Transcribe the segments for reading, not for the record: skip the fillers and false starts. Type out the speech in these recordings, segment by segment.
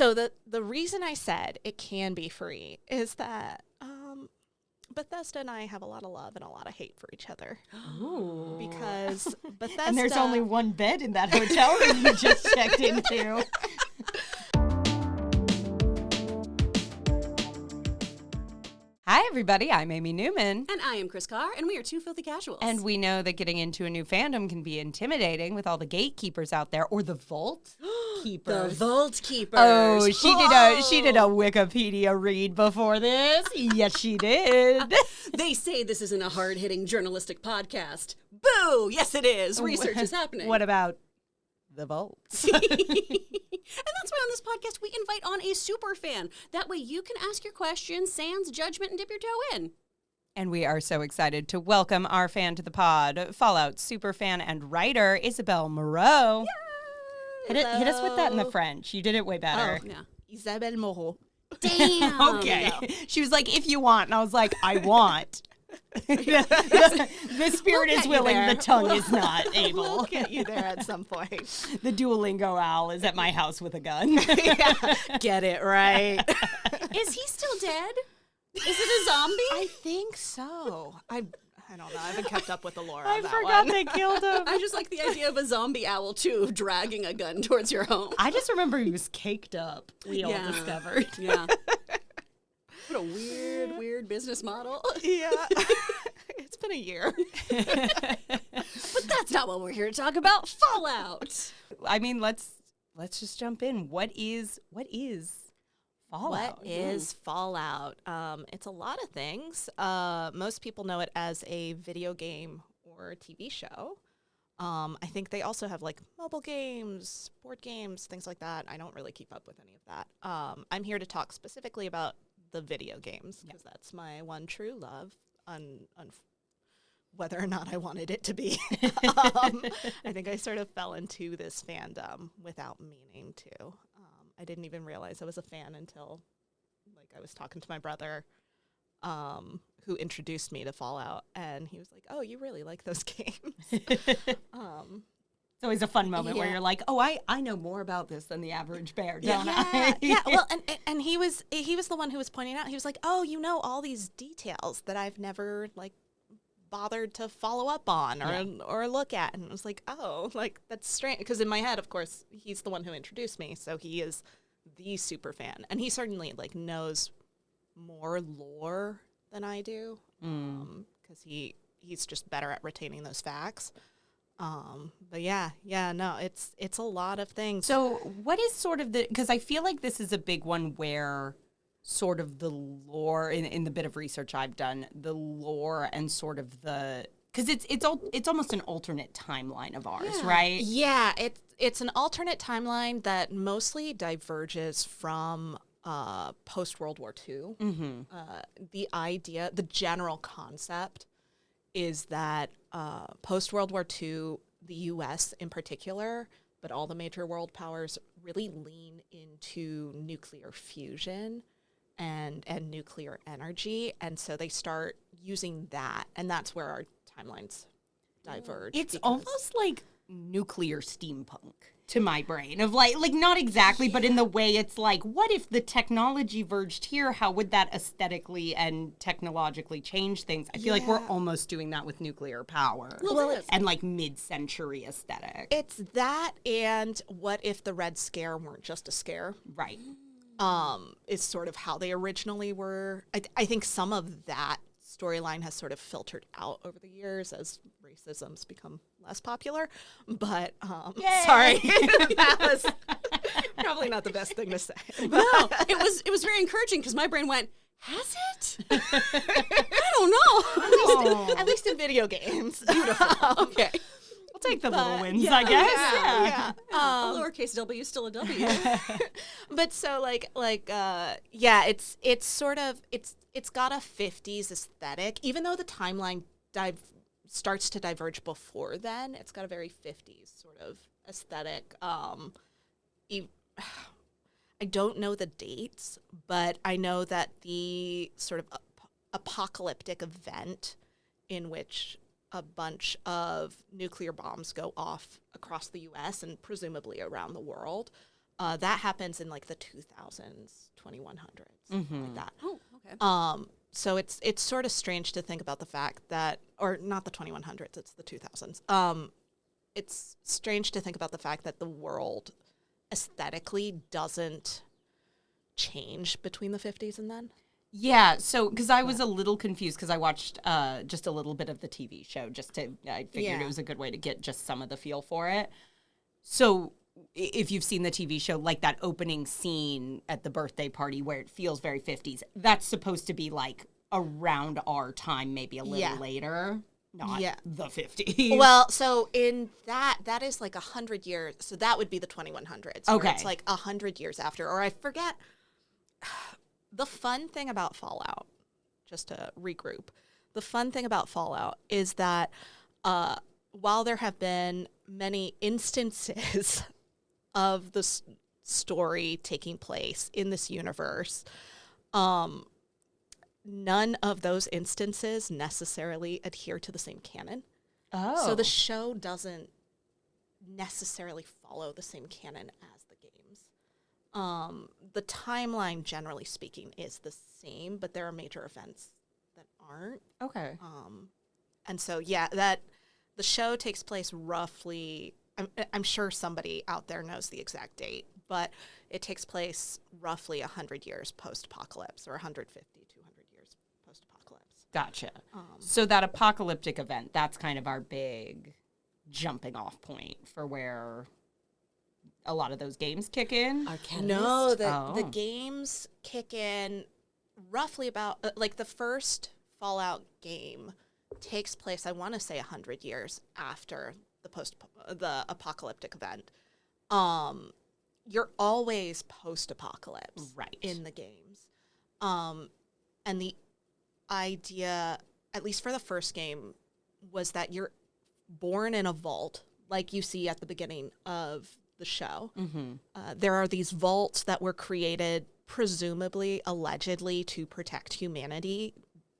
So the reason I said it can be free is that Bethesda and I have a lot of love and a lot of hate for each other. Ooh. Because Bethesda... And there's only one bed in that hotel that you just checked into. Hi, everybody. I'm Amy Newman. And I am Chris Carr, and we are two filthy casuals. And we know that getting into a new fandom can be intimidating with all the gatekeepers out there, or the vault keepers. The vault keepers. Oh, she did a Wikipedia read before this. Yes, she did. They say this isn't a hard-hitting journalistic podcast. Boo! Yes, it is. Research is happening. What about the vault? And that's why on this podcast we invite on a super fan. That way you can ask your questions, sans judgment, and dip your toe in. And we are so excited to welcome our fan to the pod, Fallout superfan and writer Isabelle Moreau. Hit us with that in the French. You did it way better. Oh, yeah. Isabelle Moreau. Damn. Okay. No. She was like, if you want. And I was like, I want. the spirit is willing, the tongue is not able. We'll get you there at some point. The Duolingo owl is at my house with a gun. Yeah, get it right. Is he still dead? Is it a zombie? I think so. I don't know. I haven't kept up with the lore I on that forgot one. they killed him. I just like the idea of a zombie owl, too, dragging a gun towards your home. I just remember he was caked up, we all discovered. Yeah. What a weird business model. Yeah. It's been a year. But that's not what we're here to talk about. Fallout. I mean, let's just jump in. What is Fallout? What is Fallout? It's a lot of things. Most people know it as a video game or a TV show. I think they also have like mobile games, board games, things like that. I don't really keep up with any of that. I'm here to talk specifically about the video games because that's my one true love, whether or not I wanted it to be. I think I sort of fell into this fandom without meaning to. I didn't even realize I was a fan until I was talking to my brother who introduced me to Fallout, and he was like, oh, you really like those games. It's always a fun moment where you're like, oh, I know more about this than the average bear, don't I? Yeah, well, and he was the one who was pointing out, he was like, oh, you know all these details that I've never, bothered to follow up on or look at. And I was like, oh, that's strange. Because in my head, of course, he's the one who introduced me, so he is the super fan. And he certainly, knows more lore than I do, because he's just better at retaining those facts. But no, it's a lot of things. So what is sort of because I feel like this is a big one where sort of the lore in the bit of research I've done, the lore and sort of because it's almost an alternate timeline of ours, right? Yeah, it's an alternate timeline that mostly diverges from post-World War II. Mm-hmm. The general concept is that post-World War II, the U.S. in particular, but all the major world powers really lean into nuclear fusion and nuclear energy. And so they start using that, and that's where our timelines diverge. It's almost like nuclear steampunk to my brain of not exactly, but in the way it's what if the technology verged here? How would that aesthetically and technologically change things? I feel like we're almost doing that with nuclear power and mid-century aesthetic. It's that, and what if the Red Scare weren't just a scare? Right. Is sort of how they originally were. I think some of that storyline has sort of filtered out over the years as racism's become less popular. But sorry, that was probably not the best thing to say. No, it was very encouraging because my brain went, has it? I don't know. At least in video games. Beautiful. Okay. We'll take the little wins, I guess. Yeah. A lowercase W is still a W. But so it's sort of it's got a 50s aesthetic, even though the timeline starts to diverge before then. It's got a very 50s sort of aesthetic. I don't know the dates, but I know that the sort of apocalyptic event in which a bunch of nuclear bombs go off across the U.S. and presumably around the world That happens in like the 2000s, 2100s, something like that. Oh, okay. So it's sort of strange to think about the fact that, or not the 2100s, it's the 2000s. It's strange to think about the fact that the world aesthetically doesn't change between the 50s and then. Yeah, so because I was a little confused because I watched just a little bit of the TV show I figured it was a good way to get just some of the feel for it. So if you've seen the TV show, like that opening scene at the birthday party where it feels very 50s, that's supposed to be like around our time, maybe a little later, not the 50s. Well, so in that is like 100 years. So that would be the 2100s. Okay. It's like 100 years after, or I forget. The fun thing about Fallout, just to regroup, the fun thing about Fallout is that while there have been many instances of the story taking place in this universe, none of those instances necessarily adhere to the same canon. Oh. So the show doesn't necessarily follow the same canon as the games. The timeline, generally speaking, is the same, but there are major events that aren't. Okay. And so, that the show takes place roughly, I'm sure somebody out there knows the exact date, but it takes place roughly 100 years post-apocalypse, or 150, 200 years post-apocalypse. Gotcha. So that apocalyptic event, that's kind of our big jumping off point for where a lot of those games kick in. No, the games kick in roughly about, like the first Fallout game takes place, I want to say 100 years after the apocalyptic event. You're always post-apocalypse in the games. And the idea, at least for the first game, was that you're born in a vault, like you see at the beginning of the show. There are these vaults that were created, presumably, allegedly, to protect humanity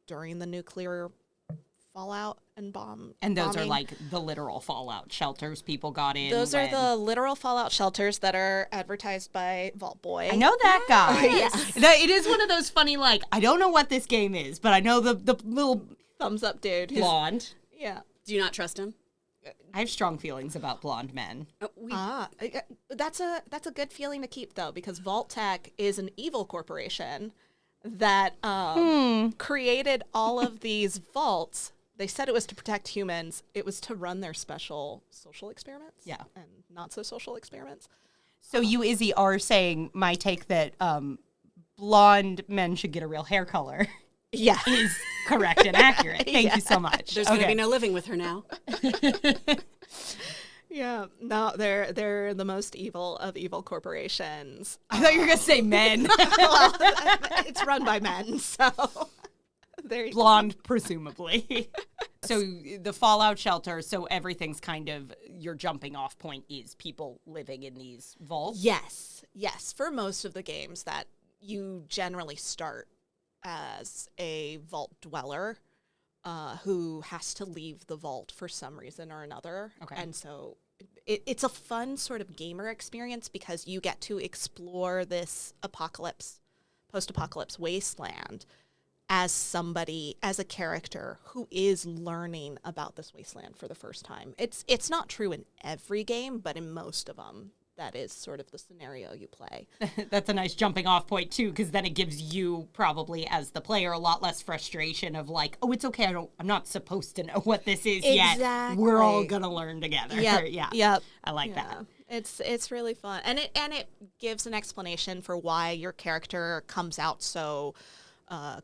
during the nuclear fallout and bomb. And those bombing. are like the literal fallout shelters people got in. Those are the literal fallout shelters that are advertised by Vault Boy. I know that guy. Yes. It is one of those funny, like, I don't know what this game is, but I know the little thumbs up dude. blonde. Yeah. Do you not trust him? I have strong feelings about blonde men. That's a good feeling to keep, though, because Vault Tech is an evil corporation that created all of these vaults. They said it was to protect humans. It was to run their special social experiments. Yeah. And not so social experiments. So you, Izzy, are saying my take that blonde men should get a real hair color. Yeah. Is correct and accurate. Thank you so much. There's going to be no living with her now. Yeah. No, they're the most evil of evil corporations. I thought you were going to say men. Well, it's run by men, so there. Blonde, presumably. So the Fallout shelter, so everything's kind of, your jumping off point is people living in these vaults? Yes. For most of the games that you generally start as a vault dweller who has to leave the vault for some reason or another. Okay. And so it's a fun sort of gamer experience because you get to explore this post-apocalypse wasteland as a character who is learning about this wasteland for the first time. It's not true in every game, but in most of them, that is sort of the scenario you play. That's a nice jumping off point, too, because then it gives you probably, as the player, a lot less frustration of like, oh, it's okay, I'm not supposed to know what this is yet. We're all going to learn together. Yep. I like that. It's really fun. And it gives an explanation for why your character comes out so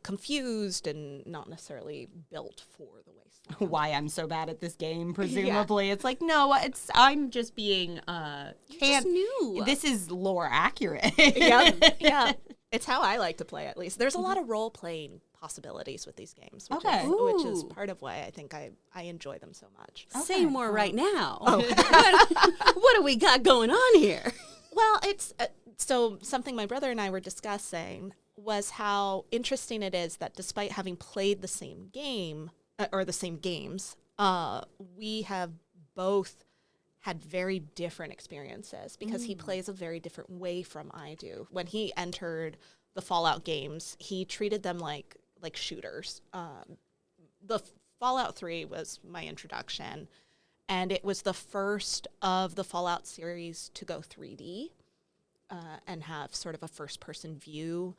confused and not necessarily built for the wasteland. Why I'm so bad at this game, presumably. It's like, no, I'm just being Just new. This is lore accurate. Yeah. It's how I like to play, at least. There's a lot of role-playing possibilities with these games, which is part of why I think I enjoy them so much. Say more right now. What do we got going on here? Well, it's so something my brother and I were discussing was how interesting it is that despite having played the same game or the same games, we have both had very different experiences because he plays a very different way from I do. When he entered the Fallout games, he treated them like shooters. The Fallout 3 was my introduction, and it was the first of the Fallout series to go 3D and have sort of a first-person view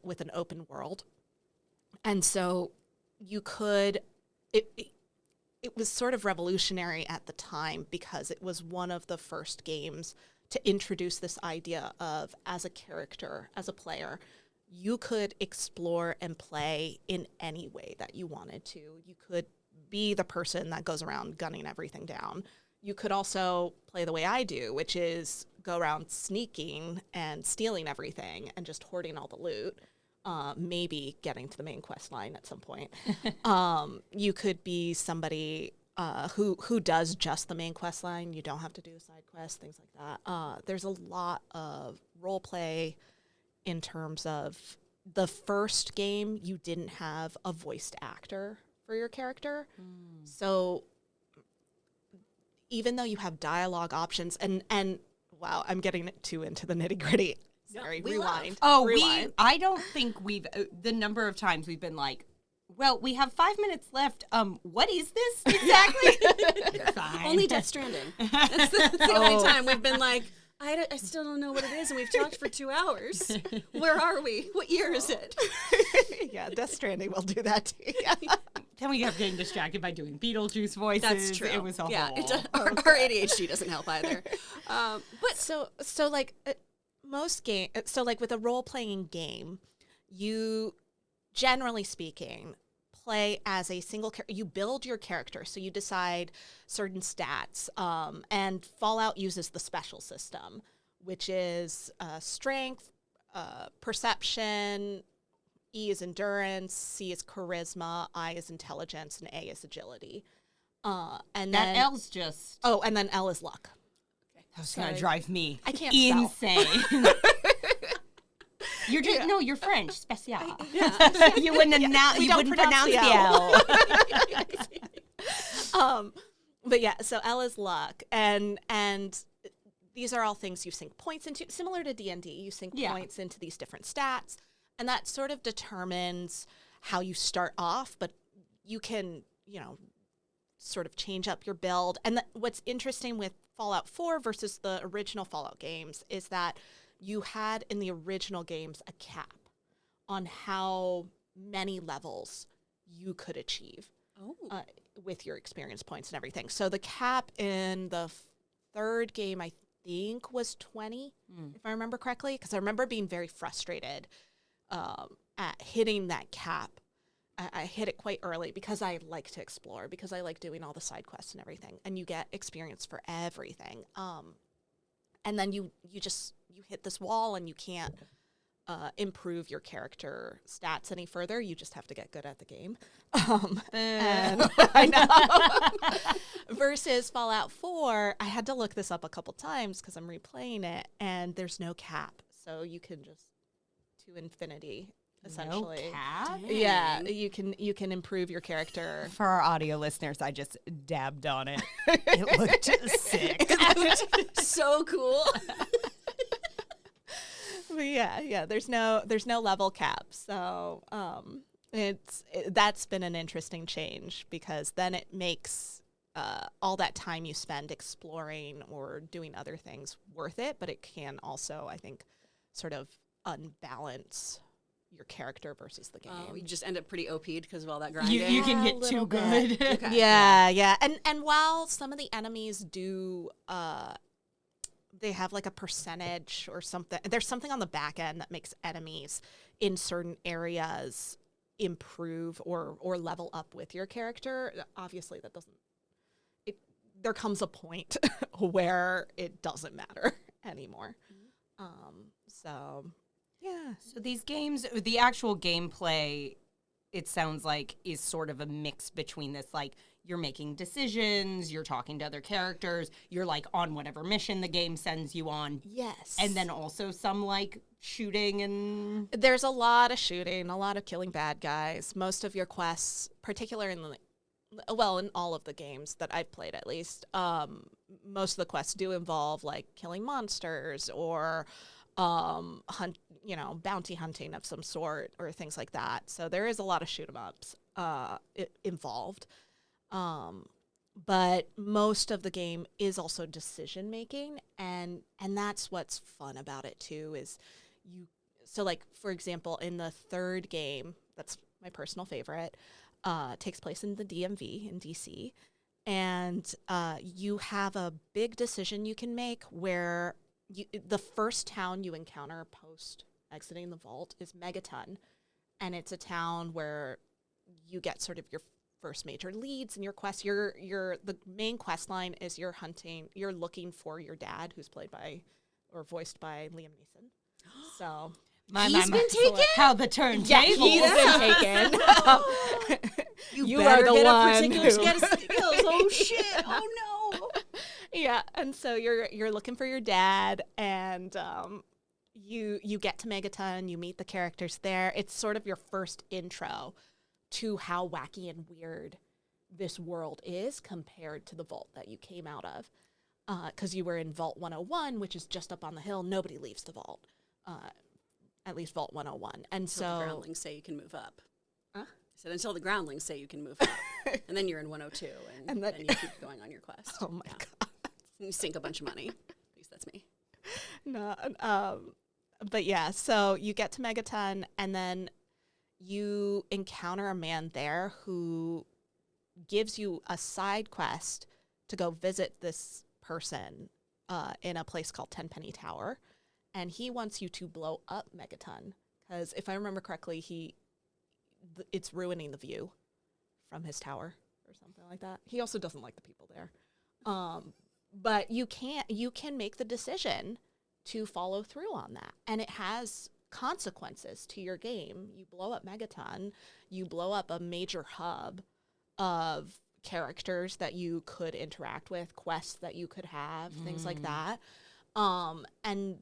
with an open world. And so you could... It was sort of revolutionary at the time because it was one of the first games to introduce this idea of, as a character, as a player, you could explore and play in any way that you wanted to. You could be the person that goes around gunning everything down. You could also play the way I do, which is go around sneaking and stealing everything and just hoarding all the loot. Maybe getting to the main quest line at some point. You could be somebody who does just the main quest line. You don't have to do a side quest, things like that. There's a lot of role play in terms of the first game. You didn't have a voiced actor for your character. So even though you have dialogue options and wow, I'm getting too into the nitty gritty. Sorry, rewind. Rewind. I don't think we've, the number of times we've been like, well, we have 5 minutes left. What is this exactly? Fine. Only Death Stranding. That's the only time we've been like, I still don't know what it is, and we've talked for 2 hours. Where are we? What year is it? Yeah, Death Stranding will do that too. Then we kept getting distracted by doing Beetlejuice voices. That's true. It was a whole... our ADHD doesn't help either. But so like... most game, so like with a role-playing game, you, generally speaking, play as a single character. You build your character, so you decide certain stats. And Fallout uses the special system, which is strength, perception, E is endurance, C is charisma, I is intelligence, and A is agility. And that then L's just... Oh, and then L is luck. That's going to drive me insane. You're just you're French, spécial. Yeah. You wouldn't pronounce the L. But yeah, so L is luck, and these are all things you sink points into, similar to D&D. You sink points into these different stats, and that sort of determines how you start off. But you can, sort of change up your build. And what's interesting with Fallout 4 versus the original Fallout games is that you had in the original games a cap on how many levels you could achieve with your experience points and everything. So the cap in the third game, I think, was 20, if I remember correctly, because I remember being very frustrated at hitting that cap. I hit it quite early because I like to explore, because I like doing all the side quests and everything, and you get experience for everything. And then you hit this wall and you can't improve your character stats any further. You just have to get good at the game. And I know. Versus Fallout 4, I had to look this up a couple times because I'm replaying it, and there's no cap, so you can just to infinity. Essentially, no cap? Yeah, you can improve your character. For our audio listeners, I just dabbed on it. It looked sick. It looked so cool. But yeah, there's no level cap, so that's been an interesting change, because then it makes all that time you spend exploring or doing other things worth it, but it can also, I think, sort of unbalance your character versus the game. Oh, you just end up pretty OP'd because of all that grinding. You can get too good. Okay. Yeah. And while some of the enemies do, they have like a percentage or something, there's something on the back end that makes enemies in certain areas improve or level up with your character. Obviously, that doesn't. There comes a point where it doesn't matter anymore. So. Yeah. So these games, the actual gameplay, it sounds like, is sort of a mix between this, like, you're making decisions, you're talking to other characters, you're, like, on whatever mission the game sends you on. Yes. And then also some, like, shooting and... There's a lot of shooting, a lot of killing bad guys. Most of your quests, particularly in all of the games that I've played at least, most of the quests do involve like killing monsters or bounty hunting of some sort or things like that. So there is a lot of shoot 'em ups involved. But most of the game is also decision making, and that's what's fun about it too. So like for example, in the third game, that's my personal favorite, takes place in the DMV in DC, and you have a big decision you can make where the first town you encounter post exiting the vault is Megaton, and it's a town where you get sort of your first major leads in your quest. The main quest line is you're looking for your dad, who's played by or voiced by Liam Neeson. So he's been taken? How the turntable. yeah, he's been taken. You are the get one a particular who- set of skills. Oh shit! Oh no! Yeah, and so you're looking for your dad, and you get to Megaton, you meet the characters there. It's sort of your first intro to how wacky and weird this world is compared to the vault that you came out of. Because you were in Vault 101, which is just up on the hill. Nobody leaves the vault, at least Vault 101. And Until the so groundlings say you can move up. Huh? I said until the groundlings say you can move up, and then you're in 102, and then you keep going on your quest. oh my Yeah. god. And you sink a bunch of money. At least that's me. No, but yeah, so you get to Megaton, and then you encounter a man there who gives you a side quest to go visit this person in a place called Tenpenny Tower, and he wants you to blow up Megaton because if I remember correctly, it's ruining the view from his tower or something like that. He also doesn't like the people there. But you can make the decision to follow through on that. And it has consequences to your game. You blow up Megaton, you blow up a major hub of characters that you could interact with, quests that you could have, things like that. And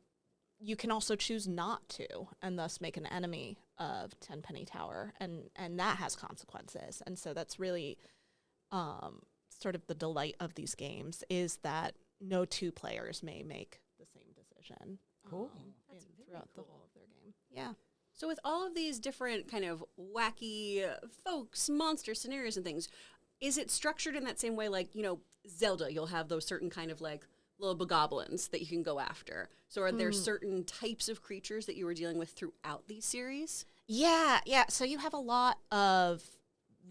you can also choose not to, and thus make an enemy of Tenpenny Tower, and that has consequences. And so that's really sort of the delight of these games, is that no two players may make the same decision. Cool. Throughout the whole of their game. Yeah. So with all of these different kind of wacky folks, monster scenarios and things, is it structured in that same way? Like, Zelda, you'll have those certain kind of like little bogoblins that you can go after. So are there certain types of creatures that you were dealing with throughout these series? Yeah. So you have a lot of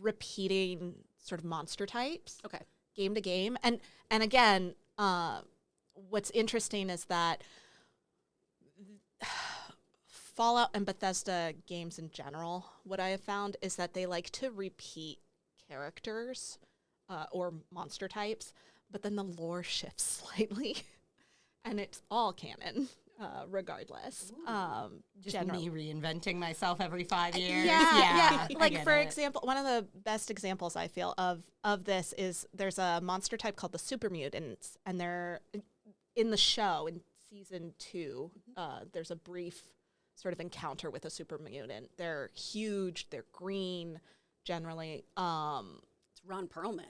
repeating sort of monster types. Okay. Game to game. And again, what's interesting is that Fallout and Bethesda games in general, what I have found is that they like to repeat characters or monster types, but then the lore shifts slightly, and it's all canon regardless. Just me reinventing myself every 5 years. Yeah. I Like, get for it. example, one of the best examples I feel of this is there's a monster type called the super mutants, and they're in the show in season 2. There's a brief sort of encounter with a super mutant. They're huge. They're green, generally. It's Ron Perlman.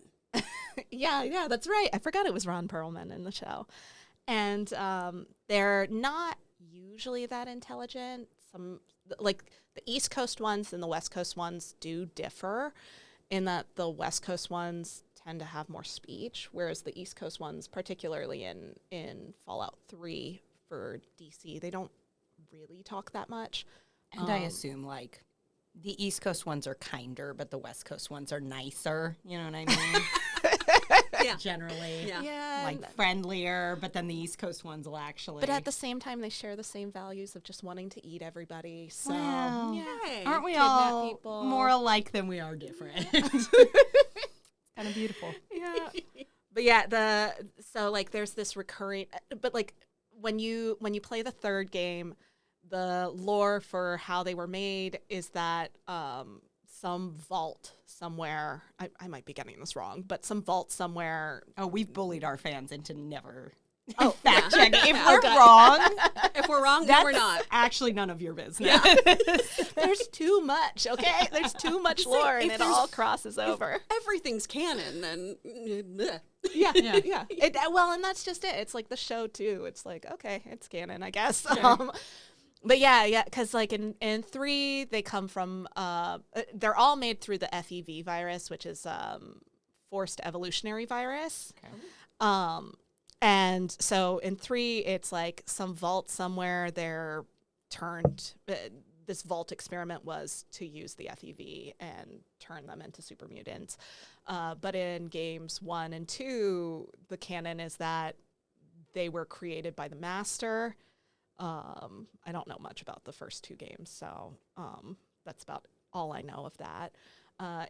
Yeah, that's right. I forgot it was Ron Perlman in the show. And they're not usually that intelligent. Like the East Coast ones and the West Coast ones do differ in that the West Coast ones tend to have more speech, whereas the East Coast ones, particularly in Fallout 3 for DC, they don't really talk that much. And I assume, like, the East Coast ones are kinder, but the West Coast ones are nicer. You know what I mean? Yeah. Generally. Yeah. Like, friendlier, but then the East Coast ones will actually... But at the same time, they share the same values of just wanting to eat everybody. So, Well, Yay. aren't we kidnap all people. more alike than we are different? Kind of beautiful. yeah. But yeah, so like there's this recurring, but like when you play the third game, the lore for how they were made is that some vault somewhere, I might be getting this wrong, but some vault somewhere. Oh, we've bullied our fans into never Oh, fact check. If Yeah. we're Okay. wrong, If we're wrong, then that's we're not. actually none of your business. There's too much, okay? There's too much lore, and if it there's- all crosses over. Everything's canon, then bleh. Yeah. Well, and that's just it. It's like the show too. It's like, okay, it's canon, I guess. But yeah, because like in 3, they come from they're all made through the FEV virus, which is forced evolutionary virus. Okay. And so in 3, it's like some vault somewhere. They're turned. This vault experiment was to use the FEV and turn them into super mutants. But in games 1 and 2, the canon is that they were created by the master. I don't know much about the first 2 games, so that's about all I know of that.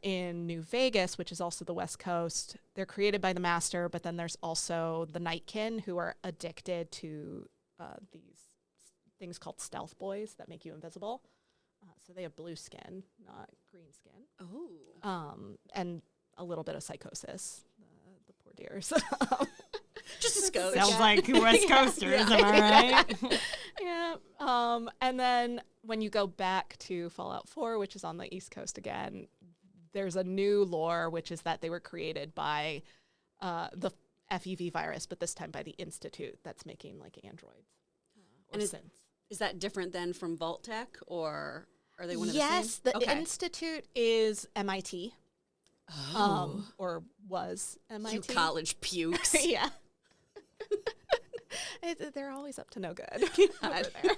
In New Vegas, which is also the West Coast, they're created by the master, but then there's also the Nightkin, who are addicted to these things called stealth boys that make you invisible. So they have blue skin, not green skin. Oh. And a little bit of psychosis, the poor dears. Just a skosh. Sounds like West Coasters, am I right? Yeah. And then when you go back to Fallout 4, which is on the East Coast again, there's a new lore, which is that they were created by the FEV virus, but this time by the Institute that's making like androids. And is that different than from Vault Tech, or are they one of the same? Yes, the Okay. Institute is MIT. Or was MIT. You college pukes. Yeah. They're always up to no good over there.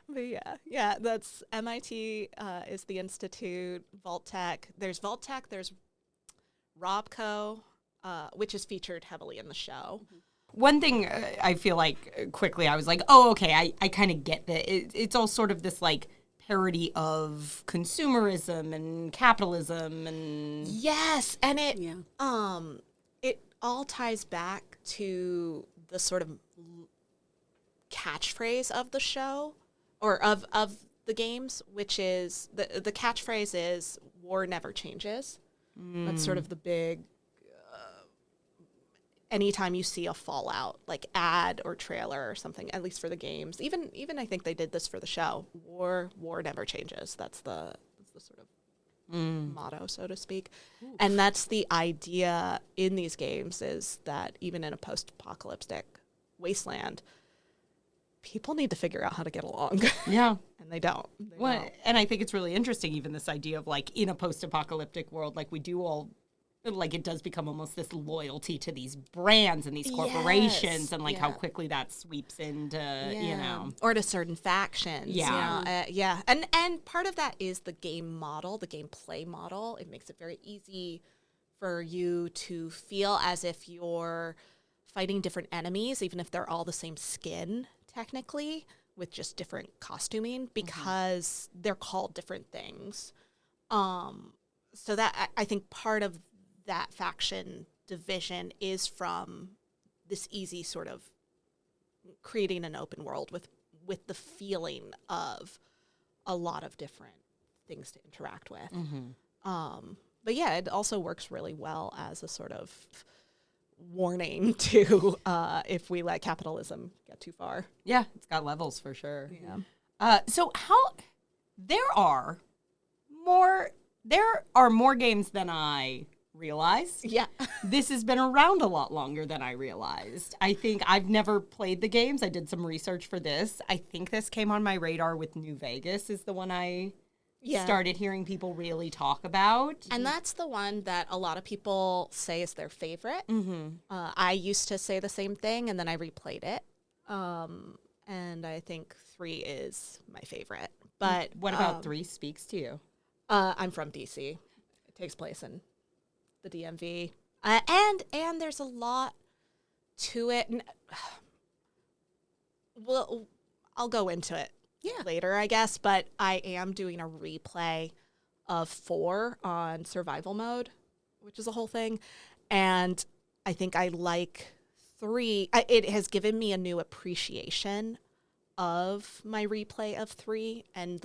But yeah, that's MIT is the Institute, Vault Tech. There's Vault Tech, there's Robco, which is featured heavily in the show. One thing I feel like quickly, I was like, oh, okay, I kind of get that. It's all sort of this like parody of consumerism and capitalism and Yes, and it Yeah. it all ties back to the sort of catchphrase of the show or of the games, which is the catchphrase is "War never changes." That's sort of the big. Anytime you see a Fallout like ad or trailer or something, at least for the games, even I think they did this for the show. War never changes. That's the sort of motto, so to speak. Oof. And that's the idea in these games, is that even in a post-apocalyptic wasteland, people need to figure out how to get along. yeah. And they don't. Well, and I think it's really interesting, even this idea of like in a post-apocalyptic world, like we do all, like it does become almost this loyalty to these brands and these corporations, and like how quickly that sweeps into, you know, or to certain factions. Yeah. You know, and part of that is the game model, the gameplay model. It makes it very easy for you to feel as if you're fighting different enemies, even if they're all the same skin, technically, with just different costuming, because they're called different things. So that I think part of that faction division is from this easy sort of creating an open world with the feeling of a lot of different things to interact with. But yeah, it also works really well as a sort of warning to if we let capitalism get too far. Yeah, it's got levels for sure. Yeah. So there are more games than I realized. Yeah. This has been around a lot longer than I realized. I think I've never played the games. I did some research for this. I think this came on my radar with New Vegas is the one I started hearing people really talk about. And that's the one that a lot of people say is their favorite. I used to say the same thing, and then I replayed it. And I think 3 is my favorite. But what about 3 speaks to you? I'm from DC. It takes place in the DMV. And there's a lot to it. Well, I'll go into it later, I guess, but I am doing a replay of 4 on survival mode, which is a whole thing. And I think I like 3. It has given me a new appreciation of my replay of 3, and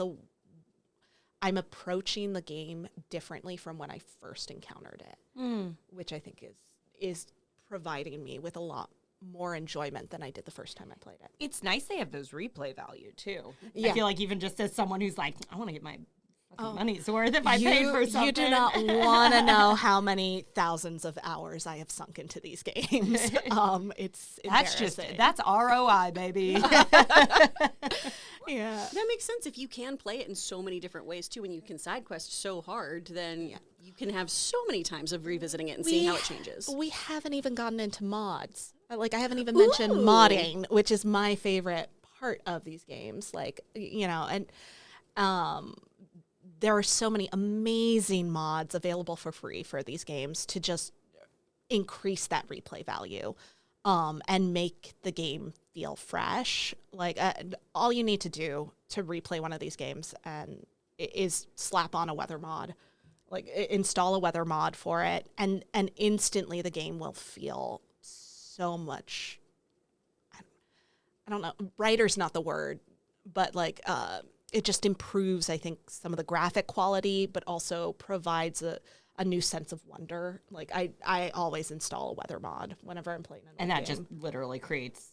I'm approaching the game differently from when I first encountered it, which I think is providing me with a lot more enjoyment than I did the first time I played it. It's nice they have those replay value too. Yeah. I feel like even just as someone who's like, I want to get my money's worth if I paid for something. You do not want to know how many thousands of hours I have sunk into these games. It's that's ROI, baby. Yeah. That makes sense. If you can play it in so many different ways too, and you can side quest so hard, then you can have so many times of revisiting it and seeing how it changes. We haven't even gotten into mods. Like, I haven't even mentioned modding, which is my favorite part of these games. Like, and there are so many amazing mods available for free for these games to just increase that replay value and make the game feel fresh. Like, all you need to do to replay one of these games is slap on a weather mod, like install a weather mod for it, and instantly the game will feel so much, I don't know, brighter's not the word, but like it just improves, I think, some of the graphic quality, but also provides a new sense of wonder. Like, I always install a weather mod whenever I'm playing a and that game. just literally creates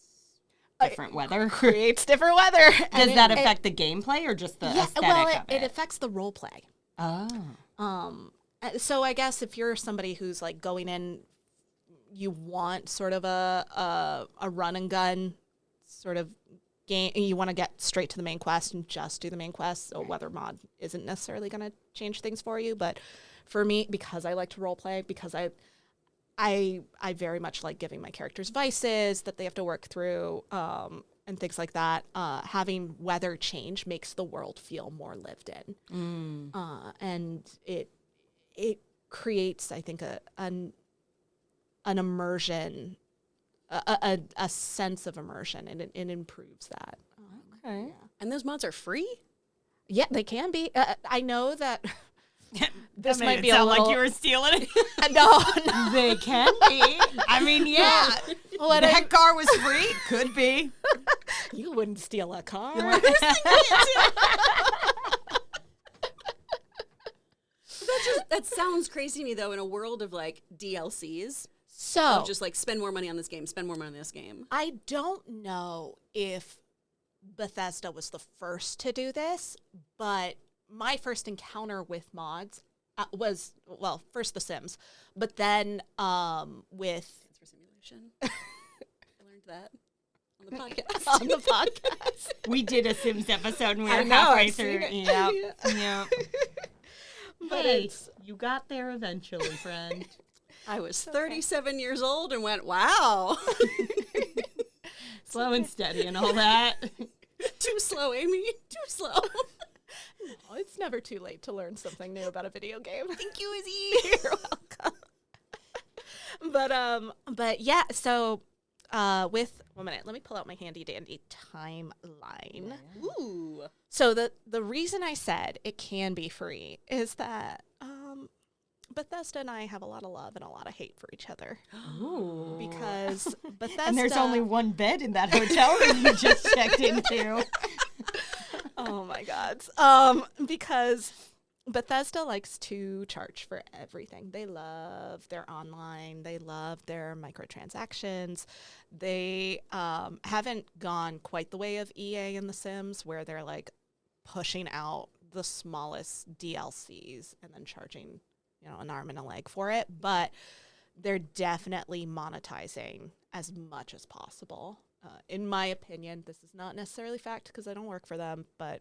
different weather. Creates different weather. Does that affect the gameplay or just the aesthetic well, of it affects the role play. Oh. So I guess if you're somebody who's like going in, you want sort of a run and gun sort of game, and you want to get straight to the main quest and just do the main quest, so weather mod isn't necessarily going to change things for you. But for me, because I like to role play, because I very much like giving my characters vices that they have to work through, and things like that. Having weather change makes the world feel more lived in, and it creates, I think, an immersion, a sense of immersion, and it improves that. Okay. Yeah. And those mods are free? Yeah, they can be. I know that this That made might it be a sound little. like you were stealing it. No. They can be. I mean, yeah. What That car was free. Could be. You wouldn't steal a car. That sounds crazy to me, though, in a world of like DLCs. So Just like spend more money on this game, spend more money on this game. I don't know if Bethesda was the first to do this, but my first encounter with mods was, well, first The Sims, but then with Transfer simulation. I learned that on the podcast. on the podcast. We did a Sims episode and we I were know, halfway I've through. seen it. Yep. Yep. But Hey, it's- you got there eventually, friend. I was 37 years old and went, wow. Slow and steady and all that. Too slow, Amy. Too slow. No, it's never too late to learn something new about a video game. Thank you, Izzy. You're welcome. But yeah, so with 1 minute, let me pull out my handy dandy timeline. Ooh. So the reason I said it can be free is that Bethesda and I have a lot of love and a lot of hate for each other. Ooh. Because Bethesda... And there's only one bed in that hotel room you just checked into. Oh my God. Because Bethesda likes to charge for everything. They love their online. They love their microtransactions. They haven't gone quite the way of EA and The Sims, where they're like pushing out the smallest DLCs and then charging, an arm and a leg for it. But they're definitely monetizing as much as possible. In my opinion, this is not necessarily fact because I don't work for them, but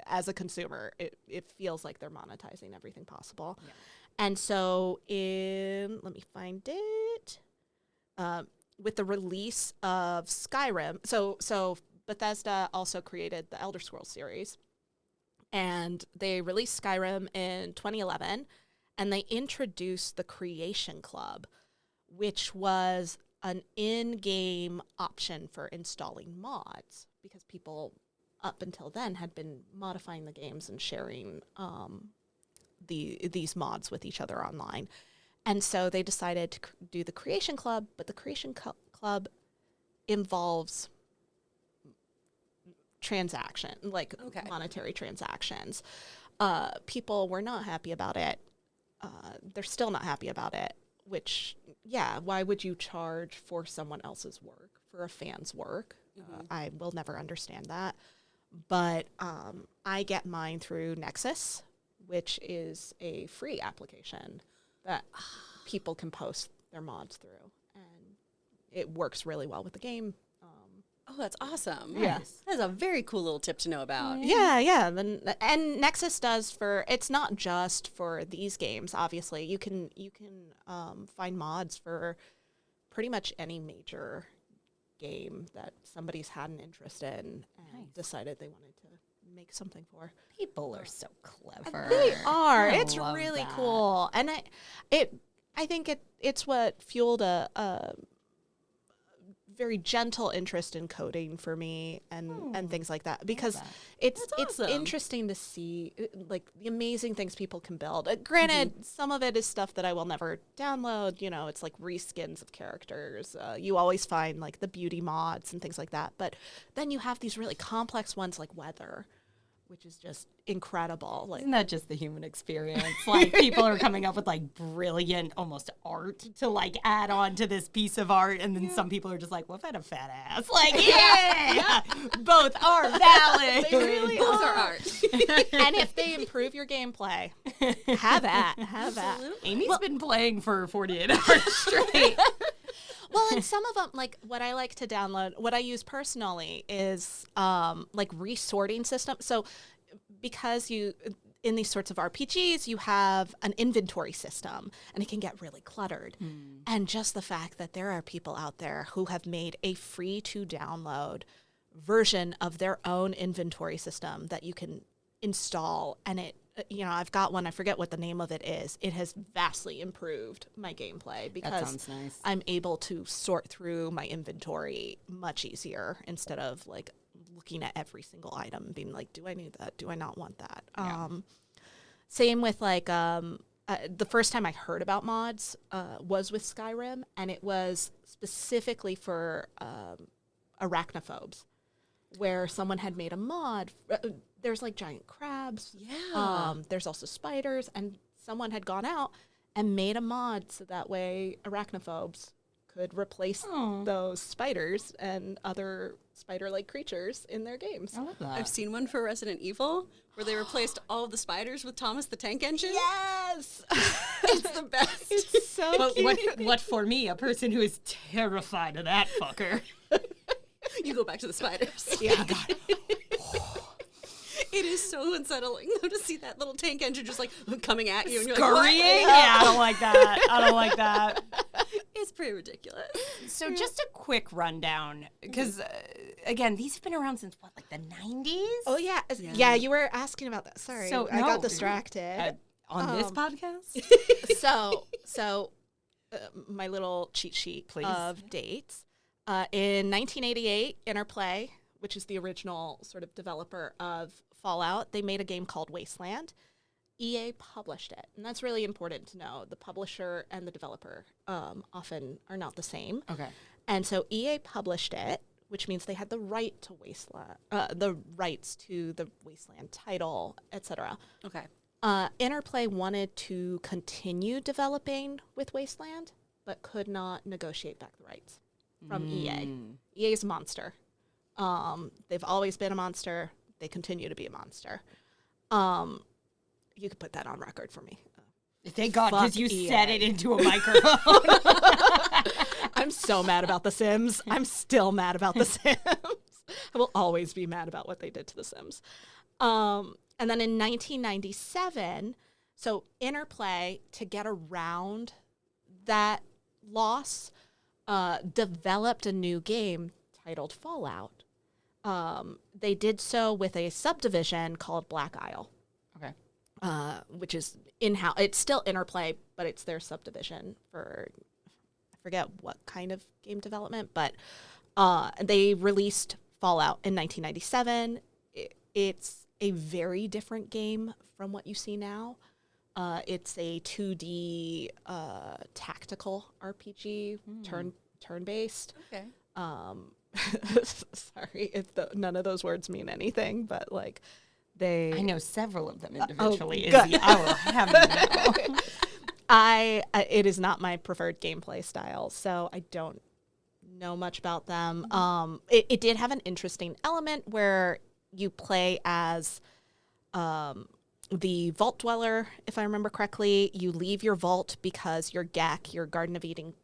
as a consumer, it feels like they're monetizing everything possible. Yeah. And so let me find it, with the release of Skyrim, so Bethesda also created the Elder Scrolls series, and they released Skyrim in 2011, and they introduced the Creation Club, which was an in-game option for installing mods, because people up until then had been modifying the games and sharing these mods with each other online. And so they decided to do the Creation Club, but the Creation Club involves monetary transactions. People were not happy about it. They're still not happy about it. which, yeah, why would you charge for someone else's work, for a fan's work? I will never understand that. But I get mine through Nexus, which is a free application that people can post their mods through. And it works really well with the game. Oh, that's awesome. Yeah. That's a very cool little tip to know about. Yeah. And Nexus does it's not just for these games, obviously. You can find mods for pretty much any major game that somebody's had an interest in and decided they wanted to make something for. People are so clever. They are. I It's love really that. cool. And I think it's what fueled a very gentle interest in coding for me and things like that, because it's awesome. interesting to see like the amazing things people can build. Granted, some of it is stuff that I will never download. You know, it's like reskins of characters. You always find like the beauty mods and things like that. But then you have these really complex ones like weather, which is just incredible. Like, Isn't that just the human experience? Like, people are coming up with like brilliant, almost art to like add on to this piece of art, and then some people are just like, "Well, if I had a fat ass, like, yeah, both are valid. They really Both are. are art. And if they improve your gameplay, have that. Amy's been playing for 48 hours straight. Well, and some of them, like what I like to download, what I use personally is like resorting system. So because in these sorts of RPGs, you have an inventory system and it can get really cluttered. And just the fact that there are people out there who have made a free to download version of their own inventory system that you can install, and I've got one, I forget what the name of it is. It has vastly improved my gameplay because sounds nice. I'm able to sort through my inventory much easier instead of like looking at every single item and being like, do I need that? Do I not want that? Yeah. Same with like the first time I heard about mods was with Skyrim, and it was specifically for arachnophobes, where someone had made a mod. There's like giant crabs. Yeah. There's also spiders, and someone had gone out and made a mod so that way arachnophobes could replace those spiders and other spider-like creatures in their games. I love that. I've seen one for Resident Evil where they replaced all of the spiders with Thomas the Tank Engine. Yes! It's the best. It's so But cute. what for me, a person who is terrified of that fucker. You go back to the spiders. Yeah. It is so unsettling though to see that little tank engine just like coming at you and you're Scurrying? like, what? Yeah, I don't like that. I don't like that. It's pretty ridiculous. So just a quick rundown, because again, these have been around since what, like the 90s? Oh, yeah. Yeah, you were asking about that. Sorry. So, I no. got distracted. On this podcast? So my little cheat sheet Please. of dates. In 1988, Interplay, which is the original sort of developer of Fallout, they made a game called Wasteland. EA published it, and that's really important to know. The publisher and the developer often are not the same. Okay. And so EA published it, which means they had the right to Wasteland, the rights to the Wasteland title, etc. Okay. Interplay wanted to continue developing with Wasteland, but could not negotiate back the rights from EA. EA is a monster. They've always been a monster. They continue to be a monster. You could put that on record for me. Thank God, because Fuck you EA. said it into a microphone. I'm so mad about The Sims. I'm still mad about The Sims. I will always be mad about what they did to The Sims. And then in 1997, so Interplay, to get around that loss, developed a new game titled Fallout. They did so with a subdivision called Black Isle. Okay. Which is in-house. It's still Interplay, but it's their subdivision for, I forget what kind of game development, but they released Fallout in 1997. It's a very different game from what you see now. It's a 2D tactical RPG, turn-based. Okay. Sorry if none of those words mean anything, but like they... I know several of them individually. good. Izzy. I will have you know. It is not my preferred gameplay style, so I don't know much about them. It did have an interesting element where you play as the Vault Dweller, if I remember correctly. You leave your vault because your GAC, your Garden of Eden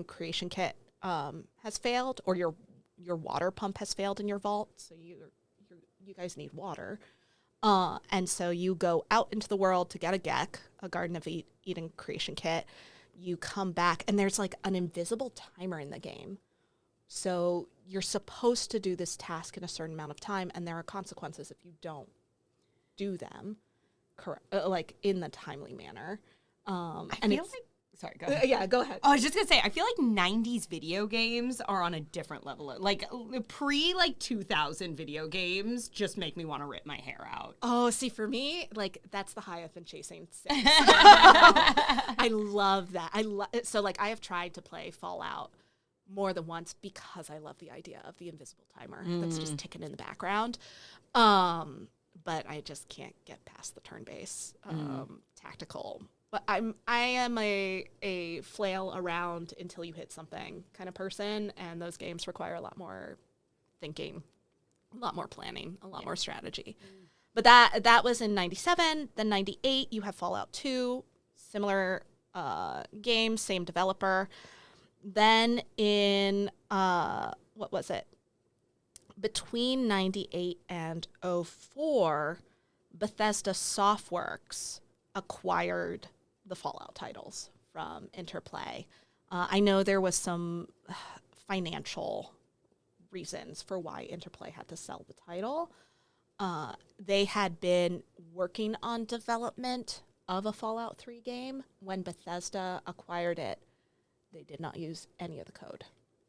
creation kit, has failed, or your water pump has failed in your vault. So you guys need water. And so you go out into the world to get a GAC, a Garden of Eden creation kit. You come back, and there's like an invisible timer in the game. So you're supposed to do this task in a certain amount of time, and there are consequences if you don't do them like in the timely manner. Sorry, go ahead. Yeah, go ahead. I was just going to say, I feel like 90s video games are on a different level. Like, like 2000 video games just make me want to rip my hair out. Oh, see, for me, like, that's the high I've been chasing since. I love that. So, like, I have tried to play Fallout more than once because I love the idea of the invisible timer that's just ticking in the background. But I just can't get past the turn-based tactical. But I am a flail around until you hit something kind of person, and those games require a lot more thinking, a lot more planning, a lot more strategy. But that was in 97. Then 98, you have Fallout 2, similar game, same developer. Then in, what was it? Between 98 and 04, Bethesda Softworks acquired the Fallout titles from Interplay. I know there was some financial reasons for why Interplay had to sell the title. They had been working on development of a Fallout 3 game. When Bethesda acquired it, they did not use any of the code,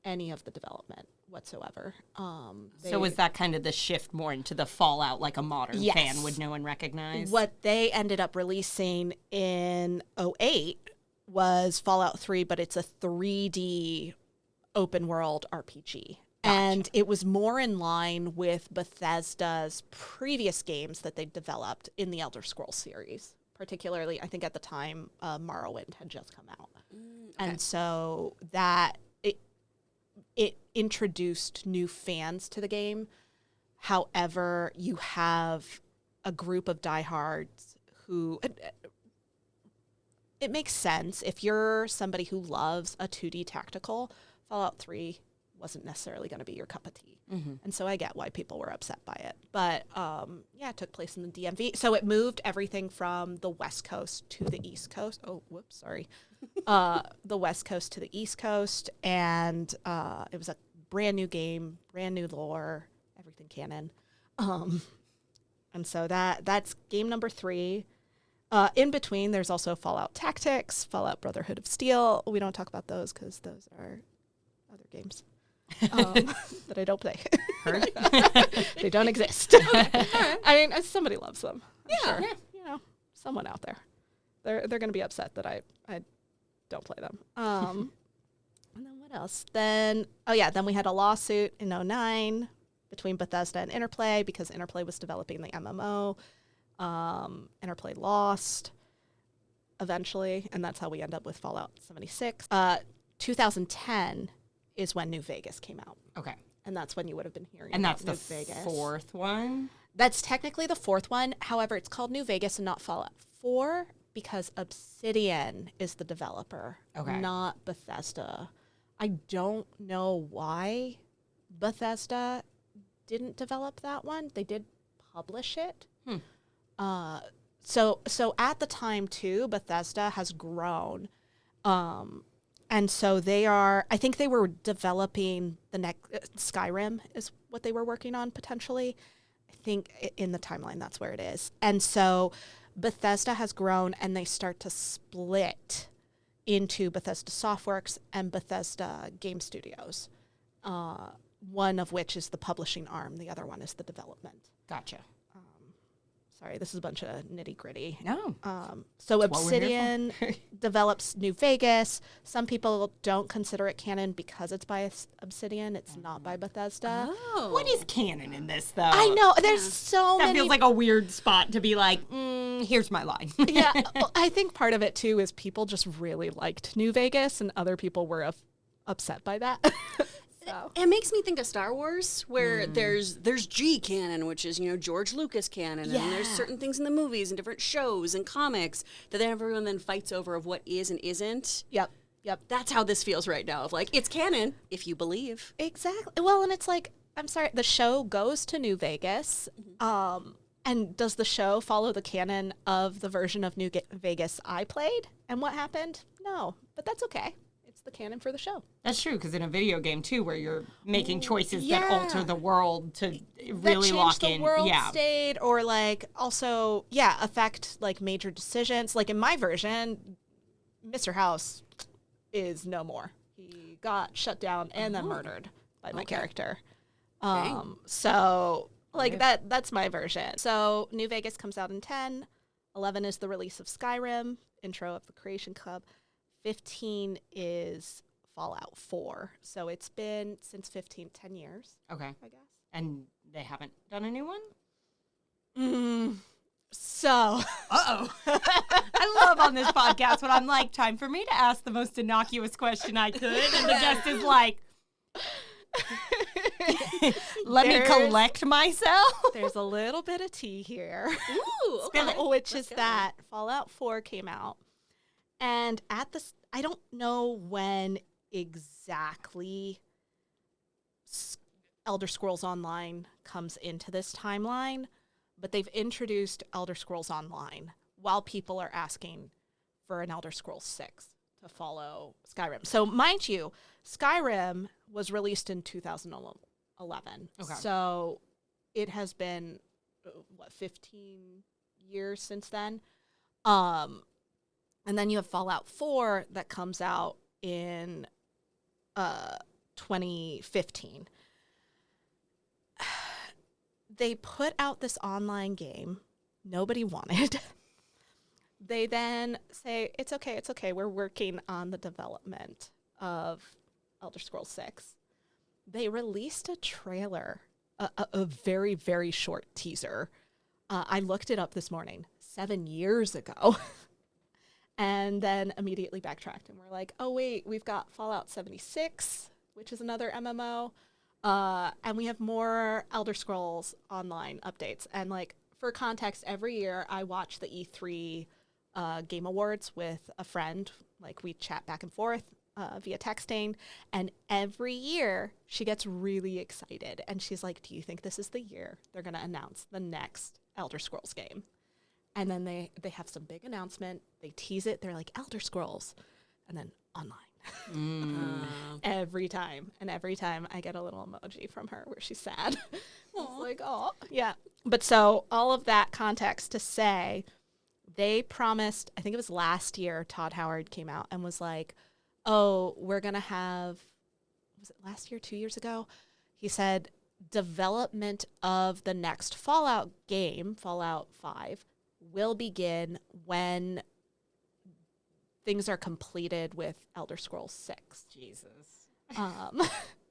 any of the development whatsoever. So was that kind of the shift more into the Fallout, like a modern Yes. fan would know and recognize? What they ended up releasing in 08 was Fallout 3, but it's a 3D open world RPG. Gotcha. And it was more in line with Bethesda's previous games that they developed in the Elder Scrolls series. Particularly, I think at the time, Morrowind had just come out. And so that it introduced new fans to the game. However, you have a group of diehards who... It makes sense. If you're somebody who loves a 2D tactical, Fallout 3 wasn't necessarily going to be your cup of tea. Mm-hmm. And so I get why people were upset by it. But, yeah, it took place in the DMV. So it moved everything from the West Coast to the East Coast. Oh, whoops, sorry. The West Coast to the East Coast. And it was a brand new game, brand new lore, everything canon. And so that's game number 3. In between, there's also Fallout Tactics, Fallout Brotherhood of Steel. We don't talk about those because those are other games that I don't play. They don't exist. I mean, somebody loves them. I'm sure. You know, someone out there. They're going to be upset that I don't play them. And then what else? Then we had a lawsuit in 09 between Bethesda and Interplay because Interplay was developing the MMO. Interplay lost eventually, and that's how we end up with Fallout 76. 2010 is when New Vegas came out. Okay. And that's when you would have been hearing And about that's New the Vegas. 4th one? That's technically the 4th one. However, it's called New Vegas and not Fallout 4 because Obsidian is the developer, not Bethesda. I don't know why Bethesda didn't develop that one. They did publish it. So at the time too, Bethesda has grown. And so I think they were developing the next, Skyrim is what they were working on potentially. I think in the timeline, that's where it is. And so Bethesda has grown and they start to split into Bethesda Softworks and Bethesda Game Studios. One of which is the publishing arm. The other one is the development. Gotcha. Sorry, this is a bunch of nitty gritty. No. So Obsidian develops New Vegas. Some people don't consider it canon because it's by Obsidian. It's not by Bethesda. Oh. What is canon in this, though? I know. There's so many. That feels like a weird spot to be like, here's my line. Yeah, well, I think part of it too is people just really liked New Vegas, and other people were upset by that. So. It makes me think of Star Wars, where there's G canon, which is, George Lucas canon, and there's certain things in the movies and different shows and comics that then everyone then fights over of what is and isn't. Yep. That's how this feels right now, of like, it's canon, if you believe. Exactly. Well, and it's like, I'm sorry, the show goes to New Vegas, and does the show follow the canon of the version of New Vegas I played? And what happened? No, but that's okay. It's the canon for the show. That's true, because in a video game, too, where you're making choices that alter the world to really lock in. The world state, or like also, affect like major decisions. Like in my version, Mr. House is no more. He got shut down and then murdered by my character. So like that's my version. So New Vegas comes out in 10. 11 is the release of Skyrim, intro of the Creation Club. 15 is Fallout 4. So it's been since 15, 10 years. Okay. I guess. And they haven't done a new one? So. Uh-oh. I love on this podcast when I'm like, time for me to ask the most innocuous question I could. And the guest is like, let me collect myself. There's a little bit of tea here. Ooh, okay. Which is that Fallout 4 came out. And at this, I don't know when exactly Elder Scrolls Online comes into this timeline, but they've introduced Elder Scrolls Online while people are asking for an Elder Scrolls 6 to follow Skyrim. So mind you, Skyrim was released in 2011. Okay. So it has been, 15 years since then. And then you have Fallout 4 that comes out in 2015. They put out this online game nobody wanted. They then say, it's okay, we're working on the development of Elder Scrolls 6. They released a trailer, a very, very short teaser. I looked it up this morning, 7 years ago. And then immediately backtracked and we're like, oh, wait, we've got Fallout 76, which is another MMO. And we have more Elder Scrolls Online updates. And like, for context, every year I watch the E3 Game Awards with a friend. Like, we chat back and forth via texting. And every year she gets really excited. And she's like, do you think this is the year they're going to announce the next Elder Scrolls game? And then they have some big announcement. They tease it. They're like, Elder Scrolls. And then online. Every time. And every time I get a little emoji from her where she's sad. It's like, oh, yeah. But so all of that context to say, they promised, I think it was last year, Todd Howard came out and was like, oh, we're going to have, was it last year, 2 years ago? He said, development of the next Fallout game, Fallout 5, will begin when things are completed with Elder Scrolls 6. Jesus.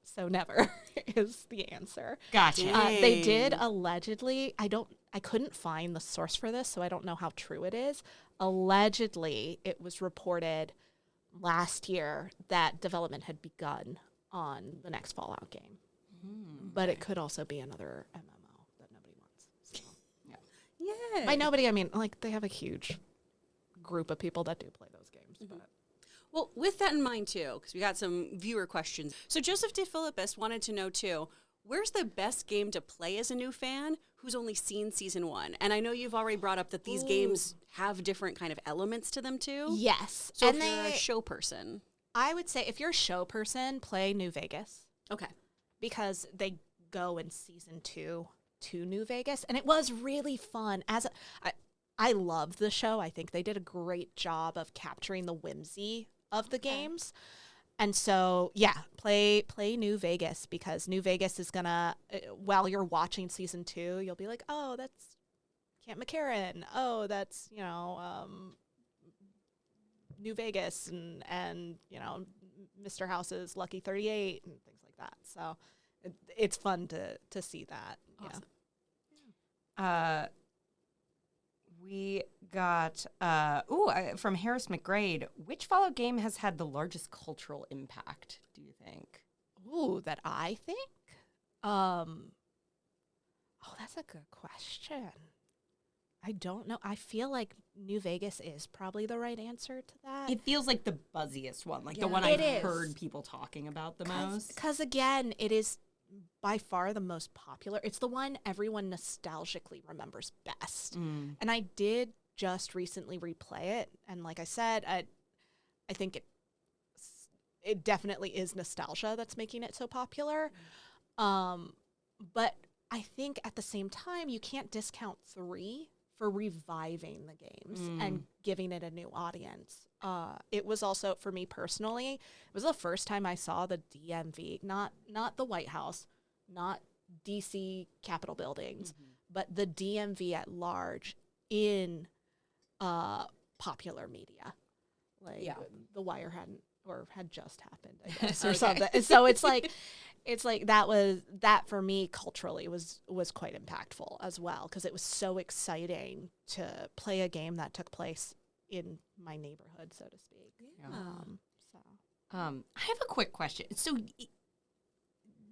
So never is the answer. Gotcha. They did allegedly, I couldn't find the source for this, so I don't know how true it is. Allegedly, it was reported last year that development had begun on the next Fallout game. But it could also be another MMO that nobody wants. So. Yeah. By nobody, I mean, like, they have a huge group of people that do play those games. But. Well, with that in mind, too, because we got some viewer questions. So Joseph DeFilippis wanted to know, too, where's the best game to play as a new fan who's only seen Season 1? And I know you've already brought up that these games have different kind of elements to them, too. Yes. So and if you're a show person. I would say if you're a show person, play New Vegas. Okay. Because they go in Season 2 to New Vegas. And it was really fun. I loved the show. I think they did a great job of capturing the whimsy of the games. And so, yeah, play New Vegas, because New Vegas is going to, while you're watching Season 2, you'll be like, oh, that's Camp McCarran. Oh, that's, New Vegas and Mr. House's Lucky 38 and things like that. So it's fun to see that. Awesome. Yeah. We got from Harris McGrade. Which Fallout game has had the largest cultural impact, do you think? Ooh, that I think? Oh, that's a good question. I don't know. I feel like New Vegas is probably the right answer to that. It feels like the buzziest one, like the Yeah. one It I've is. heard people talking about the most. Because, again, it is by far the most popular. It's the one everyone nostalgically remembers best. And I did just recently replay it. And like I said, I think it definitely is nostalgia that's making it so popular. But I think at the same time, you can't discount 3 for reviving the games and giving it a new audience. It was also, for me personally, it was the first time I saw the DMV, not the White House, not DC Capitol buildings, but the DMV at large in popular media. Like The Wire had just happened, I guess, or something. And so it's like that for me culturally was quite impactful as well, because it was so exciting to play a game that took place in my neighborhood, so to speak. I have a quick question. So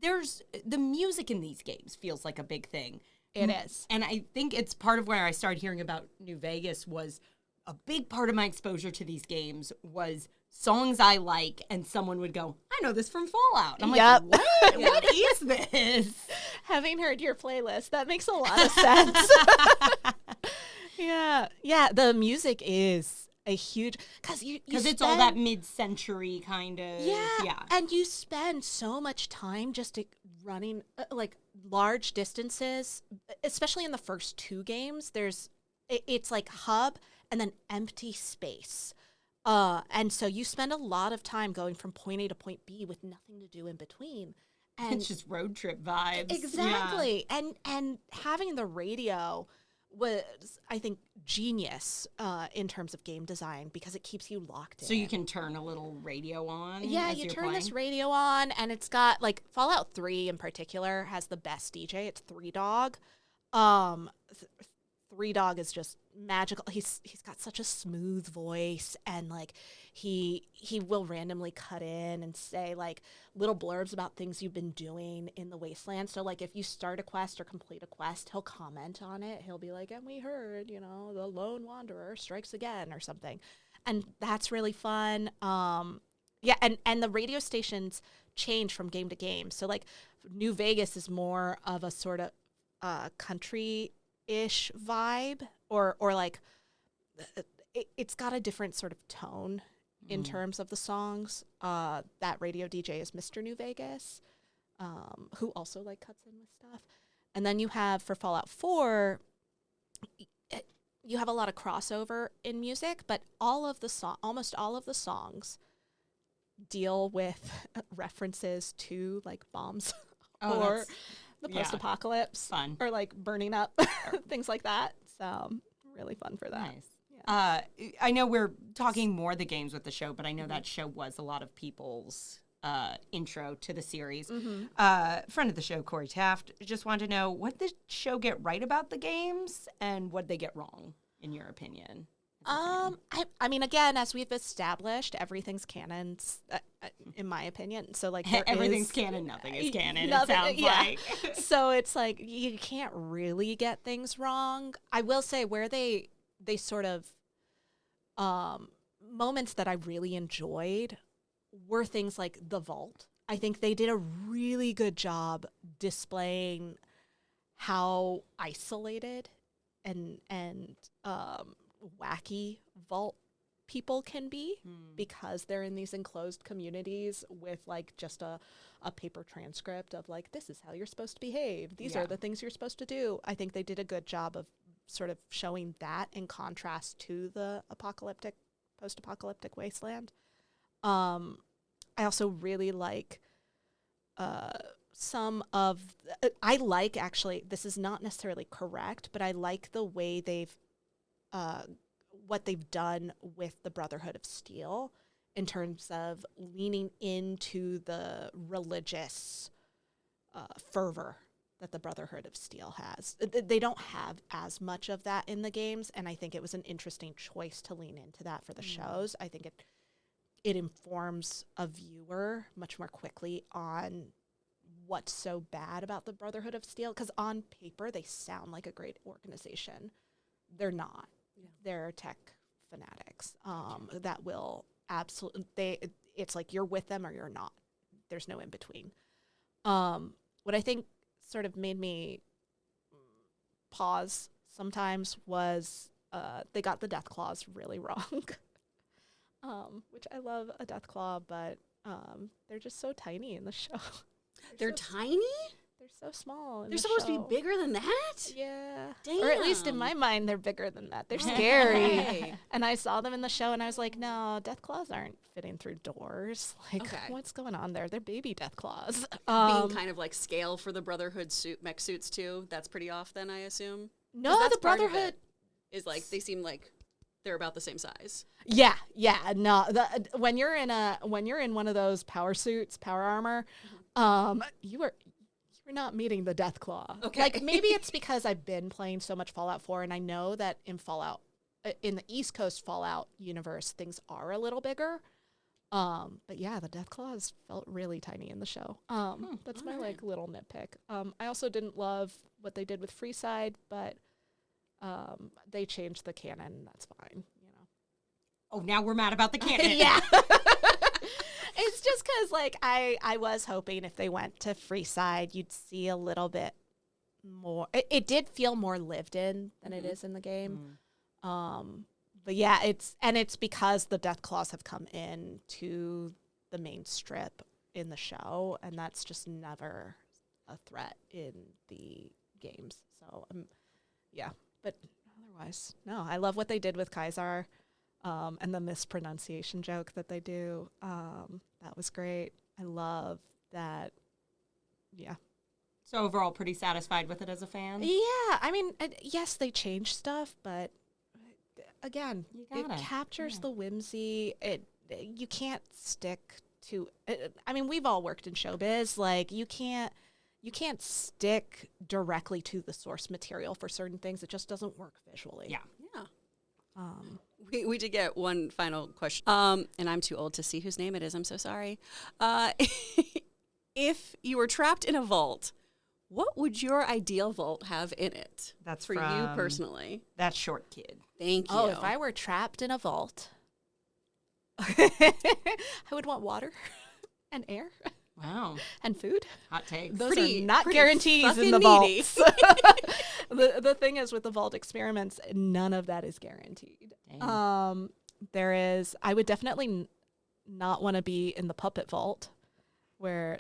there's the music in these games feels like a big thing. It is. And I think it's part of where I started hearing about New Vegas. Was a big part of my exposure to these games was songs I like, and someone would go, I know this from Fallout. And I'm Yep. like, what? What is this? Having heard your playlist, that makes a lot of sense. Yeah, the music is a huge, because it's all that mid-century kind of. Yeah, and you spend so much time just running like large distances, especially in the first 2 games. It's like hub and then empty space. And so you spend a lot of time going from point A to point B with nothing to do in between. And it's just road trip vibes. Exactly. Yeah. And having the radio was, I think, genius in terms of game design, because it keeps you locked in. So you can turn a little radio on. Yeah, you turn this radio on, and it's got, like, Fallout 3 in particular has the best DJ. It's 3 Dog. 3 Dog is just magical. He's got such a smooth voice, and like he will randomly cut in and say like little blurbs about things you've been doing in the wasteland. So like if you start a quest or complete a quest, he'll comment on it. He'll be like, and we heard, the lone wanderer strikes again or something. And that's really fun. Yeah, and the radio stations change from game to game. So like New Vegas is more of a sort of country-ish vibe, or like it's got a different sort of tone in terms of the songs. That radio DJ is Mr. New Vegas, who also like cuts in with stuff. And then you have, for Fallout 4, you have a lot of crossover in music, but almost all of the songs deal with references to like bombs or the post-apocalypse, fun, or like burning up, things like that. So really fun for that. Nice. Yeah. I know we're talking more the games with the show, but I know that show was a lot of people's intro to the series. Friend of the show, Corey Taft, just wanted to know, what did the show get right about the games, and what did they get wrong, in your opinion? I mean, again, as we've established, everything's canon, in my opinion. So, like, everything's canon, nothing is canon, it sounds like. So it's like, you can't really get things wrong. I will say where they sort of, moments that I really enjoyed were things like the vault. I think they did a really good job displaying how isolated and wacky vault people can be, because they're in these enclosed communities with like just a paper transcript of like, this is how you're supposed to behave. These are the things you're supposed to do. I think they did a good job of sort of showing that in contrast to the post-apocalyptic wasteland. I also really like actually, this is not necessarily correct, but I like the way what they've done with the Brotherhood of Steel in terms of leaning into the religious fervor that the Brotherhood of Steel has. They don't have as much of that in the games, and I think it was an interesting choice to lean into that for the shows. I think it informs a viewer much more quickly on what's so bad about the Brotherhood of Steel, because on paper they sound like a great organization. They're not. Yeah. They're tech fanatics that will absolutely, it's like you're with them or you're not. There's no in between. What I think sort of made me pause sometimes was they got the death claws really wrong. Which I love a death claw, but they're just so tiny in the show. They're tiny? They're so small. They're supposed to be bigger than that? Yeah. Damn. Or at least in my mind, they're bigger than that. They're scary. And I saw them in the show, and I was like, no, death claws aren't fitting through doors. Like, what's going on there? They're baby death claws. Being kind of like scale for the Brotherhood mech suits, too. That's pretty off, then, I assume? No, the Brotherhood is like, they seem like they're about the same size. Yeah. No, when you're in one of those power suits, power armor, you're not meeting the death claw. Okay. Like, maybe it's because I've been playing so much Fallout 4, and I know that in the East Coast Fallout universe, things are a little bigger. But yeah, the death claws felt really tiny in the show. That's my like little nitpick. I also didn't love what they did with Freeside, but they changed the canon. That's fine, you know. Oh, now we're mad about the canon. Yeah. It's just because, like, I was hoping if they went to Freeside, you'd see a little bit more. It did feel more lived in than it is in the game. But yeah, it's because the death claws have come in to the main strip in the show, and that's just never a threat in the games. So yeah, but otherwise, no, I love what they did with Kaisar. And the mispronunciation joke that they do, that was great. I love that. Yeah. So overall, pretty satisfied with it as a fan? Yeah. I mean, yes, they changed stuff, but again, it captures the whimsy. You can't stick to it. I mean, we've all worked in showbiz. Like, you can't stick directly to the source material for certain things. It just doesn't work visually. Yeah. We did get one final question, and I'm too old to see whose name it is. I'm so sorry. If you were trapped in a vault, what would your ideal vault have in it? That's for you personally. That short kid. Thank you. Oh, if I were trapped in a vault, I would want water and air. Wow. And food. Hot takes. Those are not guarantees in the vaults. The thing is, with the vault experiments, none of that is guaranteed. Dang. I would definitely not want to be in the puppet vault, where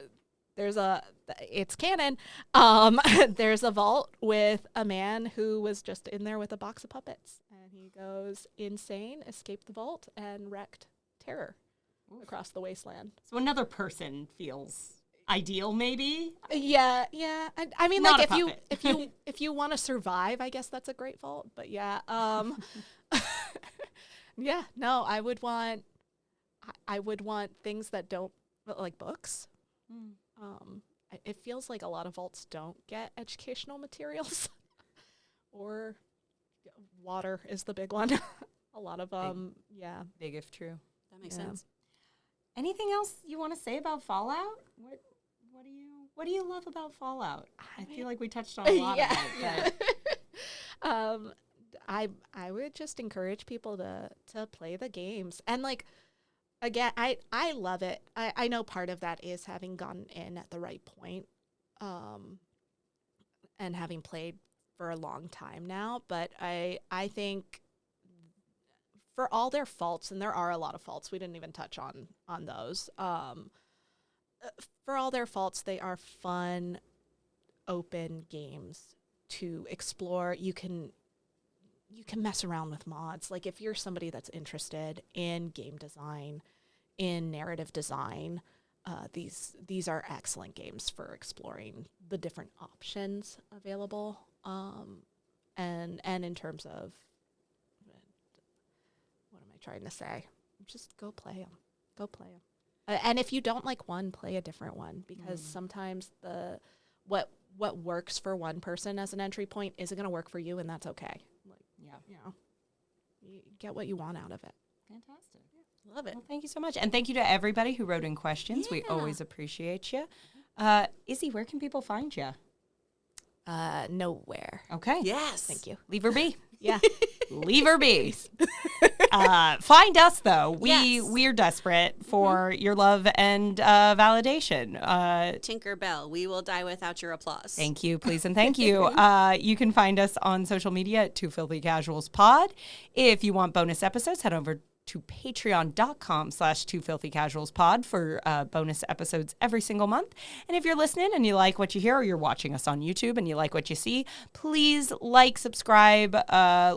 it's canon. There's a vault with a man who was just in there with a box of puppets, and he goes insane, escaped the vault, and wreaked terror across the wasteland. So another person feels ideal, maybe? Yeah. I mean, Not like, if you want to survive, I guess that's a great vault. But yeah, yeah. No, I would want things that don't, like, books. It feels like a lot of vaults don't get educational materials, or water is the big one. A lot of yeah. Big if true. That makes sense. Anything else you want to say about Fallout? What do you love about Fallout? I feel like we touched on a lot of it. But. I would just encourage people to play the games. And, like, again, I love it. I know part of that is having gotten in at the right point, and having played for a long time now. But I think, for all their faults, and there are a lot of faults, we didn't even touch on those. For all their faults, they are fun, open games to explore. You can mess around with mods. Like, if you're somebody that's interested in game design, in narrative design, these are excellent games for exploring the different options available. And in terms of, what am I trying to say? Just go play them. Go play them. And if you don't like one, play a different one, because sometimes what what works for one person as an entry point isn't going to work for you, and that's okay. Like, you know, you get what you want out of it. Fantastic. Love it. Well, thank you so much. And thank you to everybody who wrote in questions. We always appreciate you. Izzy, where can people find you? Nowhere. Okay. Yes. Thank you. Leave her be. Yeah. Leave her be. Find us, though. Yes. We're desperate for your love and validation. Tinkerbell, we will die without your applause. Thank you, please, and thank you. You can find us on social media at Two Filthy Casuals Pod. If you want bonus episodes, head over to patreon.com/twofilthycasualspod for bonus episodes every single month. And if you're listening and you like what you hear, or you're watching us on YouTube and you like what you see, please like, subscribe,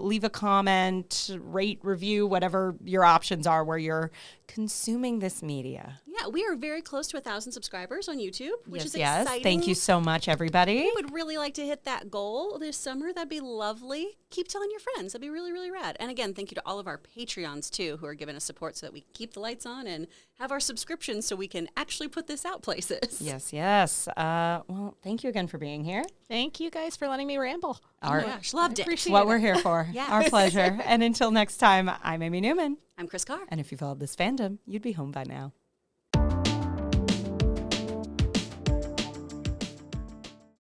leave a comment, rate, review, whatever your options are where you're consuming this media. Yeah, we are very close to 1,000 subscribers on YouTube, which is exciting. Thank you so much, everybody. We would really like to hit that goal this summer. That'd be lovely. Keep telling your friends. That'd be really, really rad. And again, thank you to all of our Patreons, too, who are giving us support so that we keep the lights on and have our subscriptions so we can actually put this out places. Yes. Well, thank you again for being here. Thank you guys for letting me ramble. Oh my gosh, loved it. Appreciate What it. we're here for. Yes. Our pleasure. And until next time, I'm Amy Newman. I'm Chris Carr. And if you followed this fandom, you'd be home by now.